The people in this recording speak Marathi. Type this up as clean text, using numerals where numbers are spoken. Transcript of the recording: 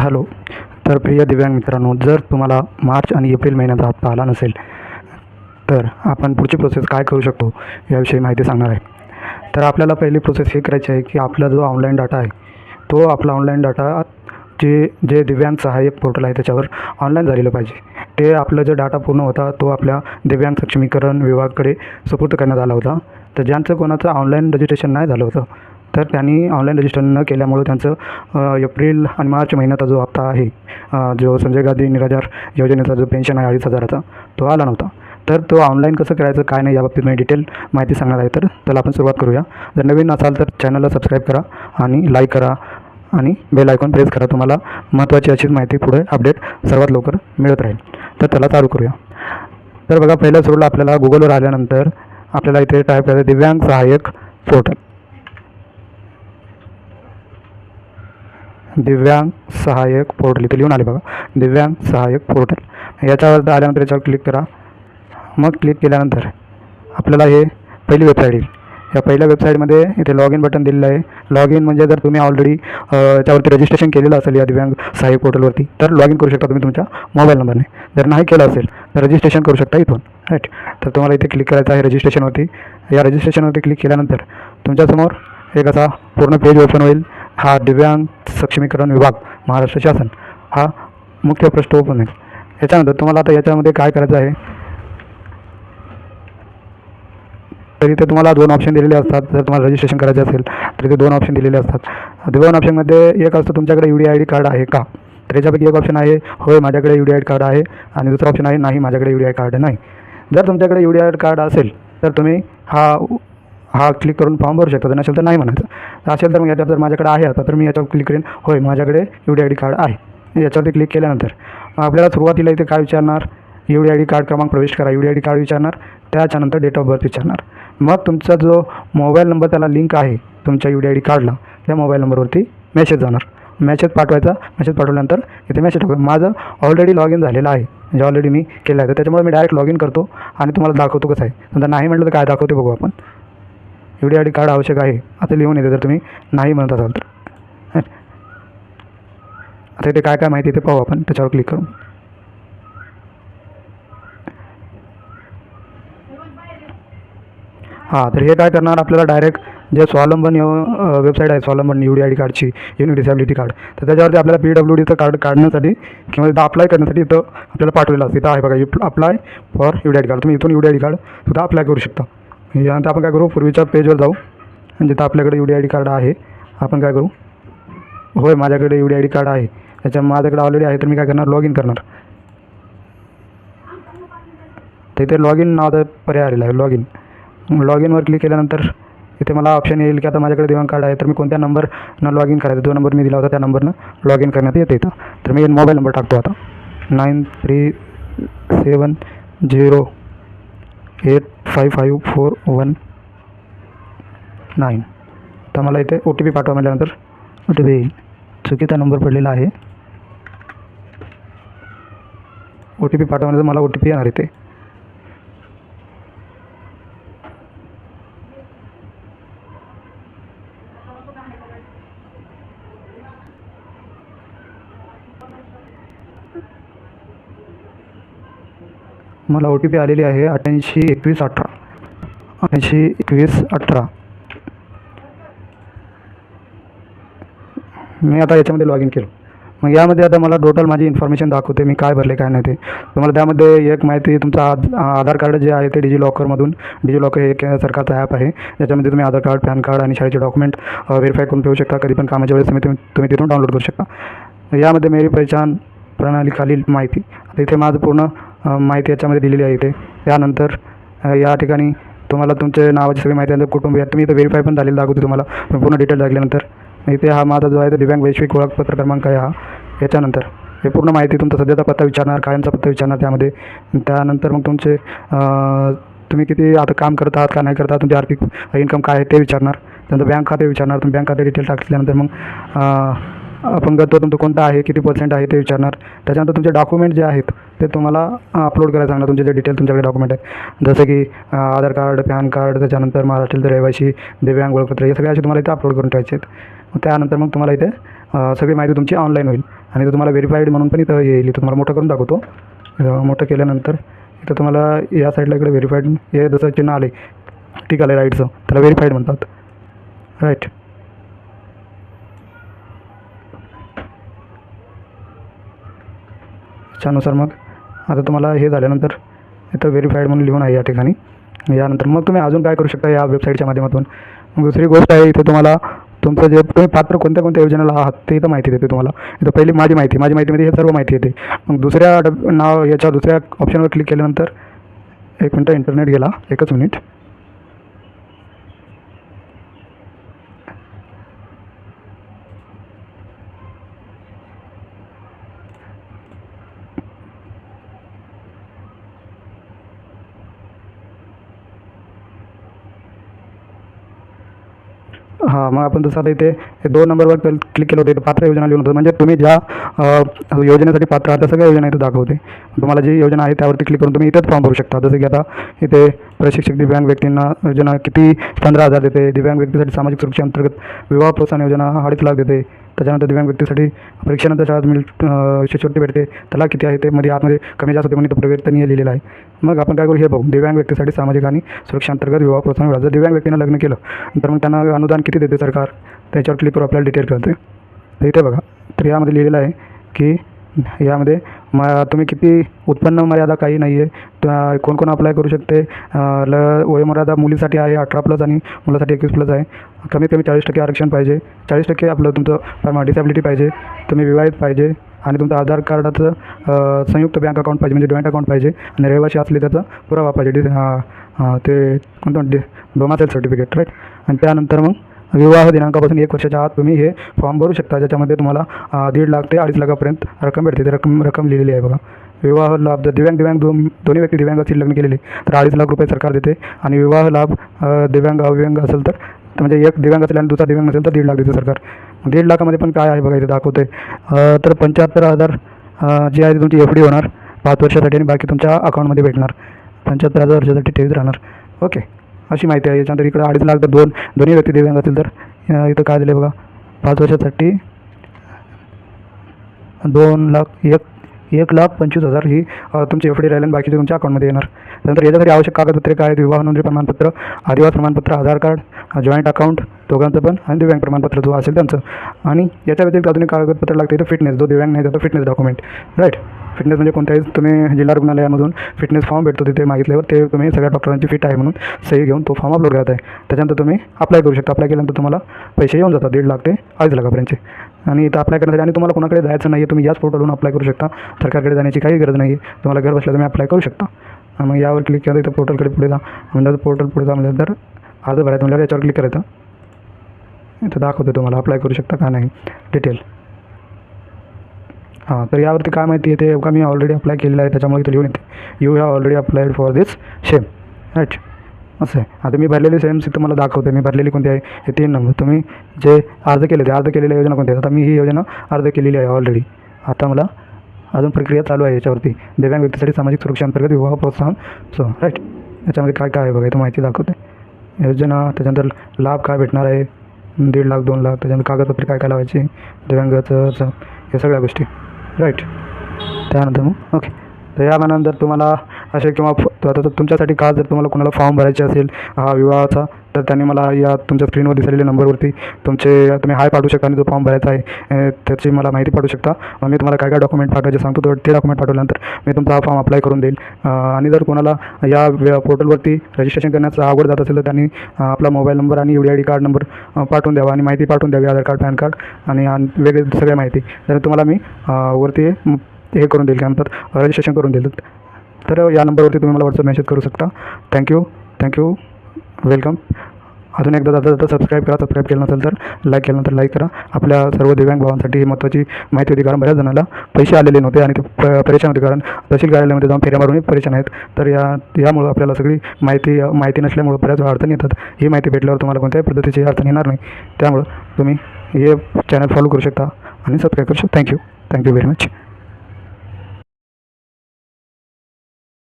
हॅलो. तर प्रिय दिव्यांग मित्रांनो, जर तुम्हाला मार्च आणि एप्रिल महिन्याचा हप्ता आला नसेल तर आपण पुढची प्रोसेस काय करू शकतो याविषयी माहिती सांगणार आहे. तर आपल्याला पहिली प्रोसेस हे करायची आहे की आपला जो ऑनलाईन डाटा आहे तो आपला ऑनलाईन डाटा जे जे दिव्यांग सहाय्यक पोर्टल आहे त्याच्यावर ऑनलाईन झालेलं पाहिजे. ते आपलं जो डाटा पूर्ण होता तो आपल्या दिव्यांग सक्षमीकरण विभागाकडे सुपूर्द करण्यात आला होता. तर ज्यांचं कोणाचं ऑनलाईन रजिस्ट्रेशन नाही झालं होतं तर त्यांनी ऑनलाईन रजिस्टर न केल्यामुळे त्यांचं एप्रिल आणि मार्च महिन्याचा जो हप्ता आहे, जो संजय गांधी निराधार योजनेचा जो पेन्शन आहे 2,500चा, तो आला नव्हता. तर तो ऑनलाईन कसं करायचं काय नाही याबाबतीत मी डिटेल माहिती सांगणार आहे. तर त्याला आपण सुरुवात करूया. जर नवीन असाल तर चॅनलला सबस्क्राईब करा आणि लाईक करा आणि बेल आयकॉन प्रेस करा. तुम्हाला महत्त्वाची अशीच माहिती पुढे अपडेट सर्वात लवकर मिळत राहील. तर त्याला चालू करूया. तर बघा, पहिल्या सुरुवातीला आपल्याला गुगलवर आल्यानंतर आपल्याला इथे टाईप करायचं दिव्यांग सहाय्यक पोर्टल. दिव्यांग सहाय्यक पोर्टल इथे लिहून आले बघा, दिव्यांग सहाय्यक पोर्टल. याच्यावर आल्यानंतर याच्यावर क्लिक करा. मग क्लिक केल्यानंतर आपल्याला हे पहिली वेबसाईट येईल. या पहिल्या वेबसाईटमध्ये इथे लॉग इन बटन दिलेलं आहे. लॉग इन म्हणजे जर तुम्ही ऑलरेडी याच्यावरती रजिस्ट्रेशन केलेलं असेल या दिव्यांग सहाय्यक पोर्टलवरती तर लॉग इन करू शकता तुम्ही तुमच्या मोबाईल नंबरने. जर नाही केलं असेल तर रजिस्ट्रेशन करू शकता इथून, राईट. तर तुम्हाला इथे क्लिक करायचं आहे रजिस्ट्रेशनवरती. या रजिस्ट्रेशनवरती क्लिक केल्यानंतर तुमच्यासमोर एक असा पूर्ण पेज ओपन होईल. हा दिव्यांग सक्षमीकरण विभाग महाराष्ट्र शासन हा मुख्य पृष्ठ ओपन होईल. याच्यानंतर तुम्हाला आता याच्यामध्ये काय करायचं आहे, तर इथे तुम्हाला दोन ऑप्शन दिलेले असतात. जर तुम्हाला रजिस्ट्रेशन करायचे असेल तर इथे दोन ऑप्शन दिलेले असतात. दोन ऑप्शनमध्ये एक असतं तुमच्याकडे UDID कार्ड आहे का, तर याच्यापैकी एक ऑप्शन आहे होय माझ्याकडे UDID कार्ड आहे आणि दुसरा ऑप्शन आहे नाही माझ्याकडे UDID कार्ड नाही. जर तुमच्याकडे UDID कार्ड असेल तर तुम्ही हा क्लिक करून फॉर्म भरू शकता. नसेल तर नाही म्हणायचं. असेल तर मग याच्यावर जर माझ्याकडे आहे आता तर मी याच्यावर क्लिक करेन होय माझ्याकडे UDID कार्ड आहे. याच्यावरती क्लिक केल्यानंतर आपल्याला सुरुवातीला इथे काय विचारणार, UDID कार्ड क्रमांक प्रविष्ट करा. UDID कार्ड विचारणार, त्याच्यानंतर डेट ऑफ बर्थ विचारणार. मग तुमचा जो मोबाईल नंबर त्याला लिंक आहे तुमच्या UDID कार्डला त्या मोबाईल नंबरवरती मेसेज जाणार. मेसेज पाठवायचा. मेसेज पाठवल्यानंतर इथे मेसेज टाकतो. माझं ऑलरेडी लॉग इन झालेलं आहे, म्हणजे ऑलरेडी मी केलं आहे. तर त्याच्यामुळे मी डायरेक्ट लॉग इन करतो आणि तुम्हाला दाखवतो कसं आहे. समजा नाही म्हटलं तर काय दाखवते बघू आपण. UDID कार्ड आवश्यक आहे आता लिहून येते जर तुम्ही नाही म्हणत असाल तर. आता इथे काय काय माहिती ते पाहू आपण त्याच्यावर क्लिक करून. तर हे काय करणार आपल्याला डायरेक्ट जे स्वावलंबन वेबसाईट आहे स्वावलंबन UDID कार्डची, युनिक डिसेबिलिटी कार्ड, तर त्याच्यावरती आपल्याला PWDचं कार्ड काढण्यासाठी किंवा इथं अप्लाय करण्यासाठी इथं आपल्याला पाठवलेलं असतं. इथं आहे बघा अप्लाय फॉर UDID कार्ड. तुम्ही इथून UDID कार्ड सुद्धा अप्लाय करू शकता. यानंतर आपण काय करू, पूर्वीच्या पेजवर जाऊ आणि जिथं आपल्याकडे UDID कार्ड आहे आपण काय करू, होय माझ्याकडे UDID कार्ड आहे, माझ्याकडे ऑलरेडी आहे तर मी काय करणार लॉग इन करणार. तर इथे लॉग इन नावाचा पर्याय आलेला आहे, लॉग इन. लॉग इनवर क्लिक केल्यानंतर इथे मला ऑप्शन येईल की आता माझ्याकडे दिव्यांग कार्ड आहे तर मी कोणत्या नंबरनं लॉग इन करायचं. जो नंबर मी दिला होता त्या नंबरनं लॉग इन करण्यात येते. तर मी मोबाईल नंबर टाकतो आता 9370855419. तर मला इथे OTP पाठवा म्हटल्यानंतर OTP येईल. चुकीचा नंबर पडलेला आहे. OTP पाठवल्यानंतर मला OTP येणार इथे. मला OTP आलेली आहे 882118. 882118. मी आता याच्यामध्ये लॉग इन केलं. मग यामध्ये आता मला टोटल माझी इन्फॉर्मेशन दाखवते मी काय भरले काय नाही ते. तुम्हाला त्यामध्ये एक माहिती, तुमचा आधार कार्ड जे आहे ते डिजिलॉकरमधून, डिजिलॉकर हे एक सरकारचं ॲप आहे ज्याच्यामध्ये तुम्ही आधार कार्ड, पॅन कार्ड आणि शाळेचे डॉक्युमेंट व्हेरीफाय करून ठेवू शकता. कधी पण कामाच्या वेळेस तुम्ही तिथून डाउनलोड करू शकता. यामध्ये मेरी पहचान प्रणालीखालील माहिती, आता इथे माझं पूर्ण माहिती याच्यामध्ये दिलेली आहे इथे. त्यानंतर या ठिकाणी तुम्हाला तुमचे नावाची सगळी माहिती आहे, कुटुंबीय तुम्ही इथं व्हेरीफाय पण झालेलं दाखवते तुम्हाला पूर्ण डिटेल दाखवल्यानंतर. इथे हा माझा जो आहे तो दिव्यांग वैश्विक ओळखपत्र क्रमांक आहे हा. याच्यानंतर हे पूर्ण माहिती तुमचा सध्याचा पत्ता विचारणार, कायमचा पत्ता विचारणार त्यामध्ये. त्यानंतर मग तुमचे तुम्ही किती आता काम करत आहात का नाही करत आहात, तुमची आर्थिक इन्कम काय आहे ते विचारणार. त्यानंतर बँक खाते विचारणार. तुम्ही बँक खाते डिटेल टाकल्यानंतर मग अपंगत्व तुमचं कोणतं आहे, किती % आहे ते विचारणार. त्याच्यानंतर तुमचे डॉक्युमेंट जे आहेत ते तुम्हाला अपलोड करायला सांगणार. तुमचे जे डिटेल तुमच्याकडे डॉक्युमेंट आहेत जसं की आधार कार्ड, पॅन कार्ड, त्याच्यानंतर महाराष्ट्रातील रहिवासी, दिव्यांग ओळखपत्र, हे सगळे असे तुम्हाला इथे अपलोड करून ठेवायचे आहेत. त्यानंतर मग तुम्हाला इथे सगळी माहिती तुमची ऑनलाईन होईल. आणि इथं तुम्हाला व्हेरीफाईड म्हणून पण इथं येईल. इथं तुम्हाला मोठं करून दाखवतो. इथं मोठं केल्यानंतर इथं तुम्हाला या साईडला इकडे व्हेरीफाईड हे जसं चिन्ह आले ठीक आलं राईटचं, त्याला व्हेरीफाईड म्हणतात. राईट. त्यानुसार मग आता तुम्हाला हे झाल्यानंतर इथं व्हेरीफाईड म्हणून लिहून आहे या ठिकाणी. यानंतर मग तुम्ही अजून काय करू शकता या वेबसाईटच्या माध्यमातून. मग दुसरी गोष्ट आहे, इथे तुम्हाला तुमचं जे तुम्ही पात्र कोणत्या कोणत्या योजनेला आहात ते इथं माहिती देते तुम्हाला. इथं पहिली माझी माहितीमध्ये हे सर्व माहिती येते. मग दुसऱ्या याच्या दुसऱ्या ऑप्शनवर क्लिक केल्यानंतर एक मिनटं, इंटरनेट गेला, एकच मिनिट. हां, मग आपण तसं आता इथे 2 नंबरवर क्लिक केलं होतं, इथं पात्र योजना लिहून होतं. म्हणजे तुम्ही ज्या योजनेसाठी पात्र आहात त्या सगळ्या योजना इथं दाखवते. तुम्हाला जी योजना आहे त्यावरती क्लिक करून तुम्ही इथेच फॉर्म भरू शकता. जसं की आता इथे प्रशिक्षक दिव्यांग व्यक्तींना योजना किती 15,000 देते. दिव्यांग व्यक्तीसाठी सामाजिक सुरक्षा अंतर्गत विवाह प्रोत्साहन योजना 2.5 लाख देते. त्याच्यानंतर दिव्यांग व्यक्तीसाठी परीक्षेनंतर शाळेत शिष्यवृत्ती भेटते, त्याला किती आहे ते मध्ये आतमध्ये कमी जास्त होते म्हणून इथं परिवर्तनीय लिहिलेलं आहे. मग आपण काय करू हे बघू. दिव्यांग व्यक्तीसाठी सामाजिक आणि सुरक्षा अंतर्गत विवाह प्रोत्साहन योजना. जर दिव्यांग व्यक्तीनं लग्न केलं तर मग त्यांना अनुदान किती देते सरकार, त्याच्यावर क्लिक करून आपल्याला डिटेल कळते. तर इथे बघा, तर यामध्ये लिहिलेलं आहे की यामध्ये तुम्ही किती उत्पन्न मर्यादा काही नाही आहे. कोण कोण अप्लाय करू शकते. वयोमर्यादा मुलीसाठी आहे 18+ आणि मुलासाठी 21+ आहे. कमीत कमी 40% आरक्षण पाहिजे. 40% आपलं तुमचं डिसॅबिलिटी पाहिजे. तुम्ही विवाहित पाहिजे आणि तुमचं आधार कार्डाचं संयुक्त बँक अकाउंट पाहिजे, म्हणजे जॉईंट अकाउंट पाहिजे. आणि रहिवासी असले त्याचा पुरावा पाहिजे. ते कोणतं डोमासाईल सर्टिफिकेट. राईट. आणि त्यानंतर मग विवाह दिनांकापासून 1 वर्षाच्या आत तुम्ही हे फॉर्म भरू शकता, ज्याच्यामध्ये तुम्हाला 1.5 लाख ते 2.5 लाखापर्यंत रक्कम भेटते. ते रक्कम लिहिलेली आहे बघा. विवाह लाभ जर दिव्यांग दोन्ही व्यक्ती दिव्यांग असतील, लग्न केलेले, तर 2.5 लाख रुपये सरकार देते. आणि विवाह लाभ दिव्यांग अविव्यांग असेल तर म्हणजे एक दिव्यांग असेल आणि दुसरा दिव्यांग नसेल तर 1.5 लाख देते सरकार. 1.5 लाखामध्ये पण काय आहे बघा इथे दाखवते. तर 75,000 जी आहे तुमची FD होणार 5 वर्षासाठी आणि बाकी तुमच्या अकाउंटमध्ये भेटणार. 75,000 वर्षासाठी ठेवीत राहणार. ओके, अशी माहिती आहे. याच्यानंतर इकडे 2.5 लाख तर दोन्ही व्यक्ती दिव्यांग असतील तर इथं काय दिले बघा, 5 वर्षासाठी 1,25,000 ही तुमची FD राहील आणि बाकीचे तुमच्या अकाउंटमध्ये येणार. त्यानंतर याच्यासाठी आवश्यक कागदपत्रे काय आहेत. विवाह नोंदणी प्रमाणपत्र, आदिवासी प्रमाणपत्र, आधार कार्ड, जॉईंट अकाउंट दोघांचं पण, आणि दिव्यांग प्रमाणपत्र जो असेल त्यांचं. आणि याच्या व्यतिरिक्त अजून एक कागदपत्र लागते इथं फिटनेस. जो दिव्यांग नाही त्याचं फिटनेस डॉक्युमेंट. राईट. फिटनेस म्हणजे कोणत्याही तुम्ही जिल्हा रुग्णालयामधून फिटनेस फॉर्म भेटतो, तिथे मागितल्यावर ते तुम्ही सगळ्या डॉक्टरांची फिट आहे म्हणून सही घेऊन तो फॉर्म अपलोड करत आहे. त्याच्यानंतर तुम्ही अप्लाय करू शकता. अप्लाय केल्यानंतर तुम्हाला पैसे येऊन जातात 1.5 लाख ते 2.5 लाखापर्यंतचे. आणि इथं अप्लाय करण्यासाठी आणि तुम्हाला कोणाकडे जायचं नाही आहे, तुम्ही याच पोर्टलवरून अप्लाय करू शकता. सरकारकडे जाण्याची काही गरज नाही आहे. तुम्हाला घर बसल्या तुम्ही अप्लाय करू शकता. मग यावर क्लिक केलं इथं पोर्टलकडे पुढे जा म्हणजे पोर्टल पुढे जा म्हणजे तर अर्ज भरायचं म्हणजे याच्यावर क्लिक करायचं. इथं दाखवते तुम्हाला अप्लाय करू शकता का नाही डिटेल. हां, तर यावरती काय माहिती येते का, मी ऑलरेडी अप्लाय केलेलं आहे त्याच्यामुळे इथं लिहून येते you have already applied for this same. Right. असं आहे. आता मी भरलेली सेम इथं मला दाखवते मी भरलेली कोणती आहे. हे 3 नंबर तुम्ही जे अर्ज केलेल्या योजना कोणत्या आहेत. आता मी ही योजना अर्ज केलेली आहे ऑलरेडी. आता मला अजून प्रक्रिया चालू आहे याच्यावरती. दिव्यांग व्यक्तीसाठी सामाजिक सुरक्षा अंतर्गत विवाह प्रोत्साहन. So right. याच्यामध्ये काय काय आहे बघा, इथं माहिती दाखवते योजना. त्याच्यानंतर लाभ काय भेटणार आहे, 1.5 लाख 2 लाख. त्याच्यानंतर कागदपत्रे काय काय लावायची, दिव्यांगाचं या सगळ्या गोष्टी. राईट. त्यानंतर मग ओके. तर यानंतर तुम्हाला असे किंवा आता तुमच्यासाठी खास जर तुम्हाला कोणाला फॉर्म भरायचे असेल विवाहाचा, तर त्यांनी मला या तुमच्या स्क्रीनवर दिसलेल्या नंबरवरती तुम्ही हाय पाठवू शकता आणि जो फॉर्म भरायचा आहे त्याची मला माहिती पाठवू शकता. मग मी तुम्हाला काय काय डॉक्युमेंट पाठवायचे सांगतो, तर ते डॉक्युमेंट पाठवल्यानंतर मी तुमचा हा फॉर्म अप्लाय करून देईल. आणि जर कोणाला या पोर्टलवरती रजिस्ट्रेशन करण्याचा अवघड जात असेल तर त्यांनी आपला मोबाईल नंबर आणि UDID कार्ड नंबर पाठवून द्यावा आणि माहिती पाठवून द्यावी, आधार कार्ड, पॅन कार्ड आणि वेगळे सगळ्या माहिती. तर तुम्हाला मी वरती हे करून देईल, काय म्हणतात रजिस्ट्रेशन करून देईल. तर या नंबरवरती तुम्ही मला व्हॉट्सअप मेसेज करू शकता. थँक्यू. वेलकम. अजून एकदा जाता सबस्क्राईब करा. सबस्क्राईब केलं नसेल तर लाईक केलं नंतर लाईक करा. आपल्या सर्व दिव्यांग भावांसाठी ही महत्त्वाची माहिती होती, कारण बऱ्याच जणांना पैसे आलेले नव्हते आणि ते परेशान होते, कारण तहसील कार्यालयामध्ये जाऊन फेऱ्या मारूनही परेशान आहेत. तर यामुळं आपल्याला सगळी माहिती नसल्यामुळं बऱ्याच अडचणी येतात. ही माहिती भेटल्यावर तुम्हाला कोणत्याही पद्धतीची अडचण येणार नाही. त्यामुळं तुम्ही हे चॅनल फॉलो करू शकता आणि सबस्क्राईब करू शकता. Thank you very much.